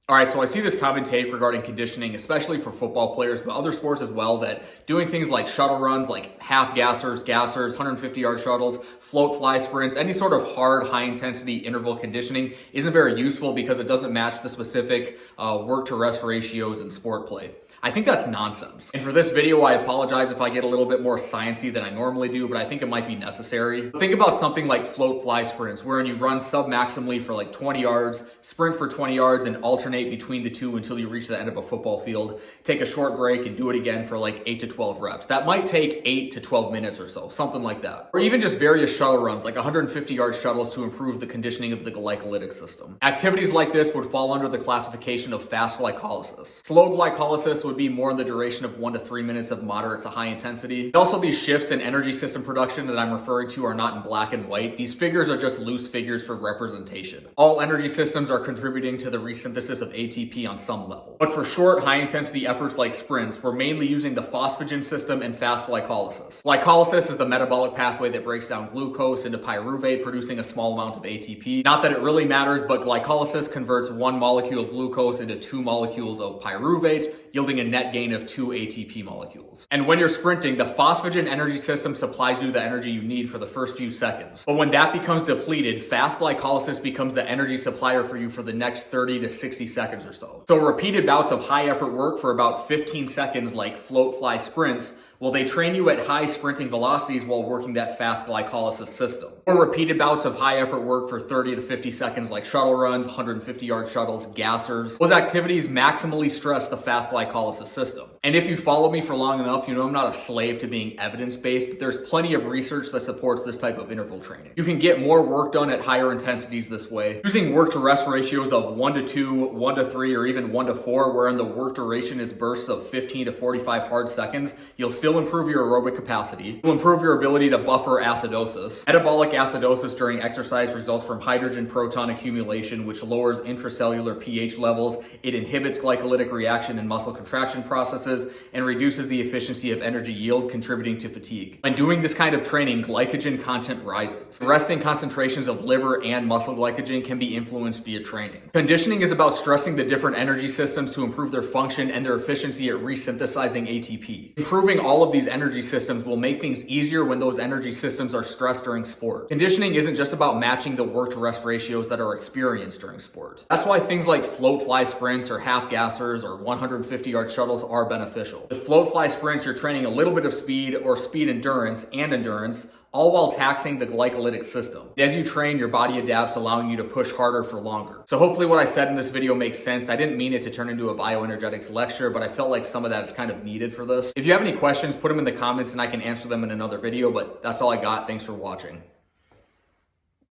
All right, so I see this common take regarding conditioning, especially for football players, but other sports as well, that doing things like shuttle runs, like half gassers, 150-yard shuttles, float fly sprints, any sort of hard, high-intensity interval conditioning isn't very useful because it doesn't match the specific work-to-rest ratios in sport play. I think that's nonsense. And for this video, I apologize if I get a little bit more sciencey than I normally do, but I think it might be necessary. Think about something like float fly sprints, wherein you run sub-maximally for like 20 yards, sprint for 20 yards, and alternate between the two until you reach the end of a football field. Take a short break and do it again for like 8 to 12 reps. That might take 8 to 12 minutes or so, something like that. Or even just various shuttle runs, like 150-yard shuttles to improve the conditioning of the glycolytic system. Activities like this would fall under the classification of fast glycolysis. Slow glycolysis would be more in the duration of 1 to 3 minutes of moderate to high intensity. And also, these shifts in energy system production that I'm referring to are not in black and white. These figures are just loose figures for representation. All energy systems are contributing to the resynthesis of ATP on some level. But for short, high intensity efforts like sprints, we're mainly using the phosphagen system and fast glycolysis. Glycolysis is the metabolic pathway that breaks down glucose into pyruvate, producing a small amount of ATP. Not that it really matters, but glycolysis converts 1 molecule of glucose into 2 molecules of pyruvate, yielding a net gain of 2 ATP molecules. And when you're sprinting, the phosphagen energy system supplies you the energy you need for the first few seconds. But when that becomes depleted, fast glycolysis becomes the energy supplier for you for the next 30 to 60 seconds or so. So repeated bouts of high effort work for about 15 seconds, like float fly sprints, well, they train you at high sprinting velocities while working that fast glycolysis system. Or repeated bouts of high effort work for 30 to 50 seconds like shuttle runs, 150-yard shuttles, gassers. Those activities maximally stress the fast glycolysis system. And if you follow me for long enough, you know I'm not a slave to being evidence-based, but there's plenty of research that supports this type of interval training. You can get more work done at higher intensities this way. Using work-to-rest ratios of 1 to 2, 1 to 3, or even 1 to 4, wherein the work duration is bursts of 15 to 45 hard seconds, you'll still improve your aerobic capacity. You'll improve your ability to buffer acidosis. Metabolic acidosis during exercise results from hydrogen proton accumulation, which lowers intracellular pH levels. It inhibits glycolytic reaction and muscle contraction processes and reduces the efficiency of energy yield, contributing to fatigue. When doing this kind of training, glycogen content rises. Resting concentrations of liver and muscle glycogen can be influenced via training. Conditioning is about stressing the different energy systems to improve their function and their efficiency at resynthesizing ATP. Improving all of these energy systems will make things easier when those energy systems are stressed during sport. Conditioning isn't just about matching the work-to-rest ratios that are experienced during sport. That's why things like float fly sprints or half gassers or 150-yard shuttles are beneficial. With float fly sprints, you're training a little bit of speed or speed endurance and endurance, all while taxing the glycolytic system. As you train, your body adapts, allowing you to push harder for longer. So hopefully what I said in this video makes sense. I didn't mean it to turn into a bioenergetics lecture, but I felt like some of that is kind of needed for this. If you have any questions, put them in the comments and I can answer them in another video, but that's all I got. Thanks for watching.